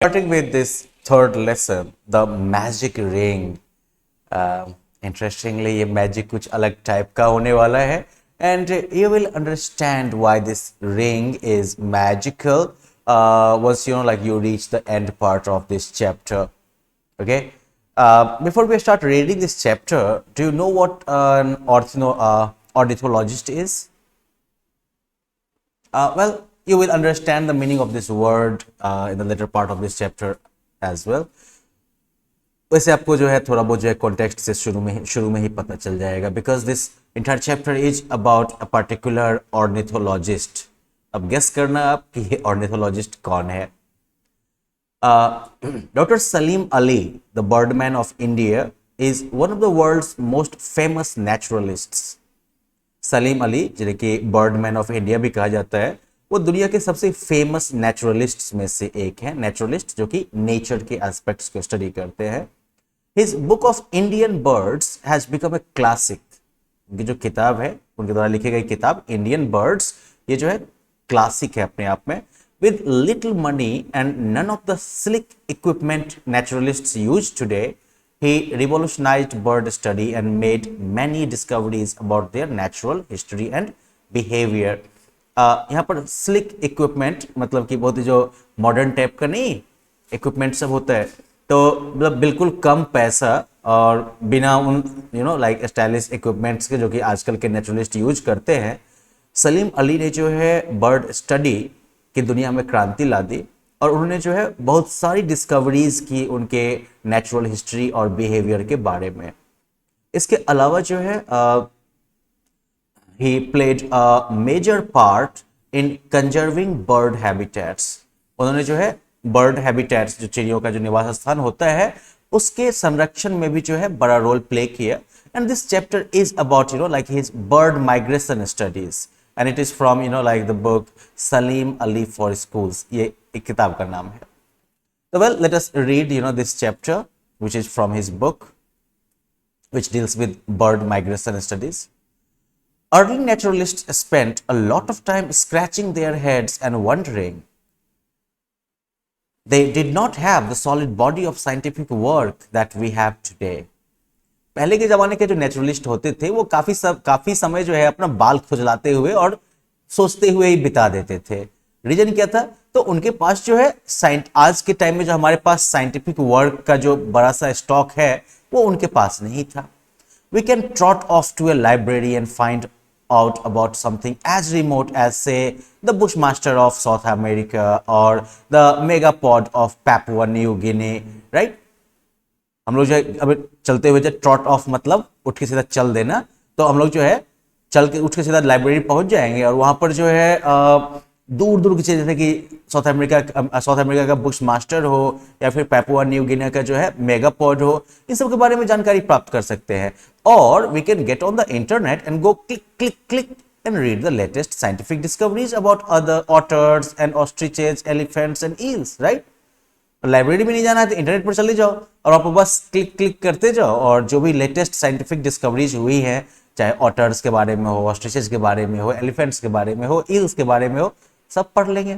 Starting with this third lesson, the magic ring. Interestingly, ये magic कुछ अलग type का होने वाला है, and you will understand why this ring is magical once like you reach the end part of this chapter. Okay. Before we start reading this chapter, do you know what an ornithologist is? Well, you will understand the meaning of this word in the later part of this chapter as well. वैसे आपको जो है थोड़ा बहुत जो है context से शुरू में ही पता चल जाएगा, because this entire chapter is about a particular ornithologist. अब गेस करना आप कि ये ऑर्निथोलॉजिस्ट कौन है. Doctor Salim Ali, the birdman of India, is one of the world's most famous naturalists. Salim Ali, जिन्हें कि बर्डमैन ऑफ इंडिया भी कहा जाता है, वो दुनिया के सबसे फेमस नेचुरलिस्ट्स में से एक है. नेचुरलिस्ट जो कि नेचर के एस्पेक्ट्स को स्टडी करते हैं. His book of Indian birds has become a classic. उनकी जो किताब है, उनके द्वारा लिखी गई किताब इंडियन बर्ड्स, ये जो है क्लासिक है अपने आप में. With little money and none of the sleek equipment naturalists use today, he revolutionized bird study and made many discoveries about their natural history and behavior. यहाँ पर स्लिक इक्विपमेंट मतलब कि बहुत ही जो मॉडर्न टाइप का नहीं इक्विपमेंट सब होता है, तो मतलब बिल्कुल कम पैसा और बिना उन लाइक स्टाइलिश इक्विपमेंट्स के जो कि आजकल के नेचुरलिस्ट यूज करते हैं, सलीम अली ने जो है बर्ड स्टडी की दुनिया में क्रांति ला दी. और उन्होंने जो है बहुत सारी डिस्कवरीज की उनके नेचुरल हिस्ट्री और बिहेवियर के बारे में. इसके अलावा जो है he played a major part in conserving bird habitats. उन्होंने जो है बर्ड हैबिटेट्स, जो चिड़ियों का जो निवास स्थान होता है, उसके संरक्षण में भी जो है बड़ा रोल प्ले किया. And this chapter is about like his bird migration studies, and it is from like the book Salim Ali for schools. ये एक किताब का नाम है. तो well, let us read this chapter which is from his book which deals with bird migration studies. Early naturalists spent a lot of time scratching their heads and wondering. They did not have the solid body of scientific work that we have today. पहले के जमाने के जो naturalist होते थे वो काफी समय जो है अपना बाल खुजलाते हुए और सोचते हुए ही बिता देते थे. रीजन क्या था? तो उनके पास जो है आज के टाइम में जो हमारे पास साइंटिफिक वर्क का जो बड़ा सा स्टॉक है वो उनके पास नहीं था. We can trot off to a library and find out about something as remote as, say, the bushmaster of South America or the megapod of Papua New Guinea, right? हम लोग जो है अब चलते हुए, जो ट्रॉट ऑफ मतलब उठ के सीधा चल देना, तो हम लोग जो है चल के उठ के सीधा लाइब्रेरी पहुंच जाएंगे और वहां पर जो है दूर दूर की चीजें, जैसे कि साउथ अमेरिका का बुश मास्टर हो या फिर पैपुआ न्यू गिनिया का जो है मेगापॉड हो, इन सब के बारे में जानकारी प्राप्त कर सकते हैं. और we can get on the internet and go click click click and read the latest scientific discoveries about other otters and ostriches, elephants and eels, right? Library में नहीं जाना है तो इंटरनेट पर चले जाओ और आप बस क्लिक क्लिक करते जाओ और जो भी लेटेस्ट साइंटिफिक डिस्कवरीज हुई है, चाहे ऑटर्स के बारे में हो, ऑस्ट्रिचेस के बारे में हो, एलिफेंट्स के बारे में हो, ईल्स के बारे में हो, सब पढ़ लेंगे.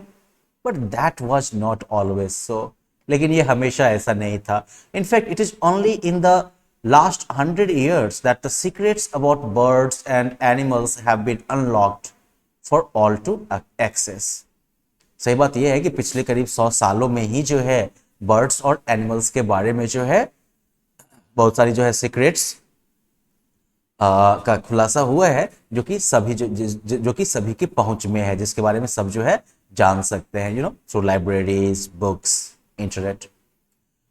But that was not always so. लेकिन ये हमेशा ऐसा नहीं था. In fact it is only in the last 100 years that the secrets about birds and animals have been unlocked for all to access. सही बात यह है कि पिछले करीब 100 सालों में ही जो है बर्ड्स और एनिमल्स के बारे में जो है बहुत सारी जो है सीक्रेट्स का खुलासा हुआ है, जो कि सभी की पहुंच में है, जिसके बारे में सब जो है जान सकते हैं, through libraries, books, internet.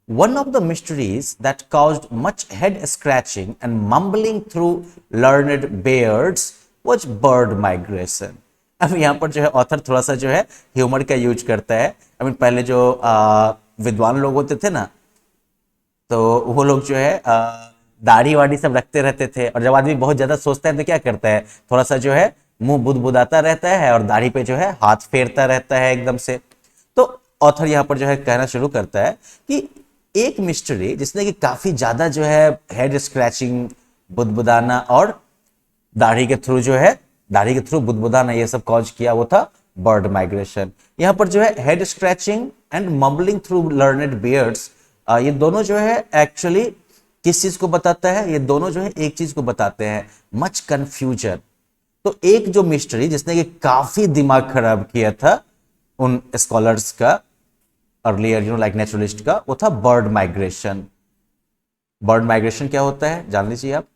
One of the mysteries that caused much head scratching and mumbling through learned beards was bird migration. अब यहाँ पर जो है ऑथर थोड़ा सा जो है ह्यूमर का यूज करता है. पहले जो विद्वान लोग होते थे ना, तो वो लोग जो है दाढ़ी वाड़ी सब रखते रहते थे, और जब आदमी बहुत ज्यादा सोचता है तो क्या करता है, थोड़ा सा जो है मुंह बुदबुदाता रहता है और दाढ़ी पे जो है हाथ फेरता रहता है एकदम से. तो ऑथर यहाँ पर जो है कहना शुरू करता है कि एक मिस्ट्री जिसने कि काफी ज्यादा जो है हेड स्क्रैचिंग, बुदबुदाना और दाढ़ी के थ्रू बुदबुदाना ये सब कॉज किया, वो था बर्ड माइग्रेशन। यहाँ पर जो है head scratching and mumbling through learned beards, ये दोनों जो है एक्चुअली किस चीज को बताता है? ये दोनों जो है एक चीज को बताते हैं, मच कंफ्यूजन। तो एक जो मिस्ट्री जिसने ये काफी दिमाग खराब किया था उन स्कॉलर्स का अर्लियर लाइक नेचुरलिस्ट का, वो था बर्ड माइग्रेशन। बर्ड माइग्रेशन क्या होता है जान लीजिए आप।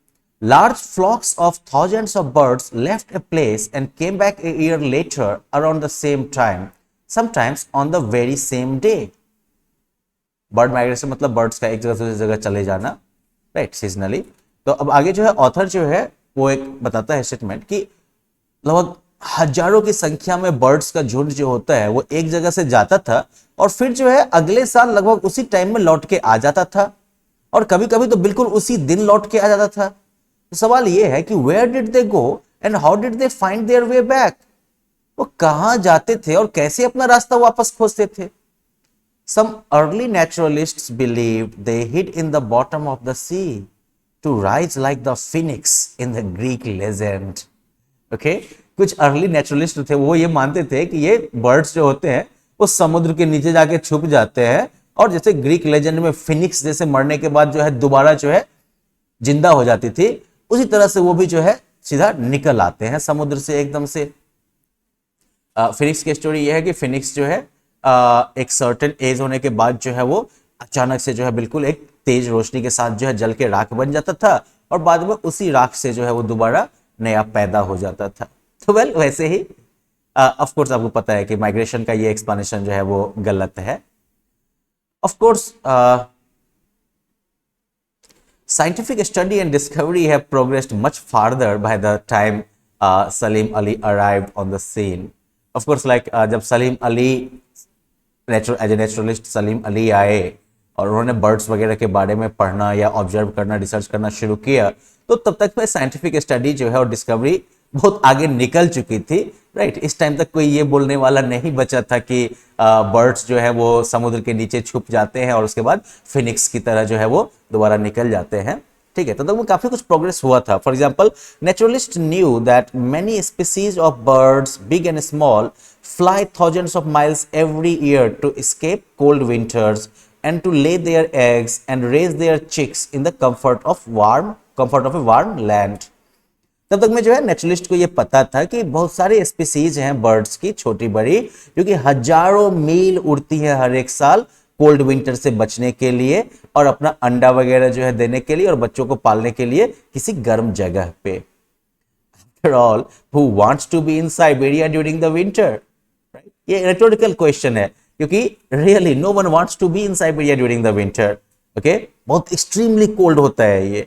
Large flocks of thousands of birds left a place and came back a year later around the same time, sometimes on the very same day. Bird migration मतलब birds का एक जगह से दूसरी जगह चले जाना, राइट, सीजनली। तो अब आगे जो है ऑथर जो है वो एक बताता है स्टेटमेंट कि लगभग हजारों की संख्या में बर्ड्स का झुंड जो होता है वो एक जगह से जाता था और फिर जो है अगले साल लगभग उसी टाइम में लौट के आ जाता था, और कभी कभी तो बिल्कुल उसी दिन लौट के आ जाता था। तो सवाल ये है कि where did they go and how did they find their way back? वो कहां जाते थे और कैसे अपना रास्ता वापस खोजते थे? Some early naturalists believed they hid in the bottom of the sea to rise like the phoenix in the Greek legend. Okay? कुछ अर्ली नेचुरलिस्ट थे वो ये मानते थे कि ये बर्ड्स जो होते हैं वो समुद्र के नीचे जाके छुप जाते हैं, और जैसे ग्रीक लेजेंड में फिनिक्स जैसे मरने के बाद जो है दोबारा जो है जिंदा हो जाती थी, उसी तरह से वो भी जो है सीधा निकल आते हैं समुद्र से एकदम से। फिनिक्स की स्टोरी ये है कि फिनिक्स जो है एक सर्टेन एज होने के बाद जो है वो अचानक से जो है बिल्कुल एक तेज रोशनी के साथ जो है जल के राख बन जाता था, और बाद में उसी राख से जो है वो दोबारा नया पैदा हो जाता था। तो वेल वैसे ही ऑफ कोर्स आपको पता है कि माइग्रेशन का ये एक्सप्लेनेशन जो है वो गलत है। Of course scientific study and discovery have progressed much farther by the time Salim Ali arrived on the scene. Of course, like जब Salim Ali as a naturalist Salim Ali आए और उन्होंने बर्ड्स वगैरह के बारे में पढ़ना या ऑब्जर्व करना, रिसर्च करना शुरू किया, तो तब तक में साइंटिफिक स्टडी जो है और डिस्कवरी बहुत आगे निकल चुकी थी, राइट। इस टाइम तक कोई ये बोलने वाला नहीं बचा था कि बर्ड्स जो है वो समुद्र के नीचे छुप जाते हैं और उसके बाद फिनिक्स की तरह जो है वो दोबारा निकल जाते हैं, ठीक है। तो तब काफी कुछ प्रोग्रेस हुआ था। For example, naturalist knew that many species of birds big and small fly thousands of miles every year to escape cold winters and to lay their eggs and raise their chicks in the comfort of a warm land. तब तक में जो है naturalist को ये पता था कि बहुत सारे स्पीसीज हैं बर्ड्स की छोटी बड़ी, जो कि हजारों मील उड़ती है हर एक साल कोल्ड विंटर से बचने के लिए और अपना अंडा वगैरह जो है देने के लिए और बच्चों को पालने के लिए किसी गर्म जगह पे। After all, who wants to be in Siberia during the winter? ये रेटोरिकल क्वेश्चन है, क्योंकि really no one wants to be in Siberia during the winter. Okay, बहुत एक्सट्रीमली कोल्ड होता है ये।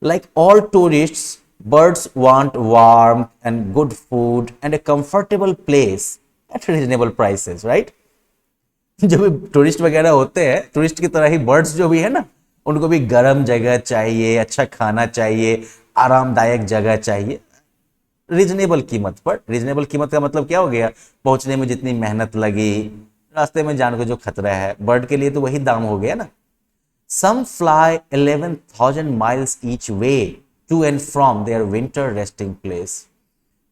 Like all tourists, birds want warm and good food and a comfortable place at reasonable prices, right. जो भी tourist वगैरह होते हैं, tourist की तरह ही बर्ड्स जो भी है ना, उनको भी गर्म जगह चाहिए, अच्छा खाना चाहिए, आरामदायक जगह चाहिए, रीजनेबल कीमत पर। रीजनेबल कीमत का मतलब क्या हो गया? पहुंचने में जितनी मेहनत लगी, रास्ते में जान को जो खतरा है, बर्ड के लिए तो वही दाम हो गया ना। Some fly 11,000 miles each way to and from their winter resting place.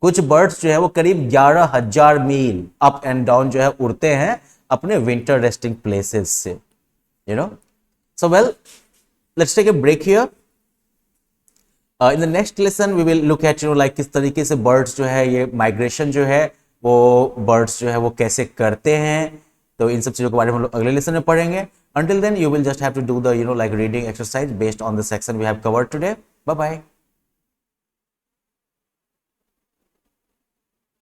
कुछ बर्ड्स जो है वो करीब 11,000 मील अप एंड डाउन जो है उड़ते हैं अपने विंटर रेस्टिंग प्लेसेस से, you know. So well, let's take a break here. In the next lesson we will look at like किस तरीके से बर्ड्स जो है ये माइग्रेशन जो है वो बर्ड्स जो है वो कैसे करते हैं। तो इन सब चीजों के बारे में हम लोग अगले लेसन में पढ़ेंगे। Until then, you will just have to do the like reading exercise based on the section we have covered today. Bye bye.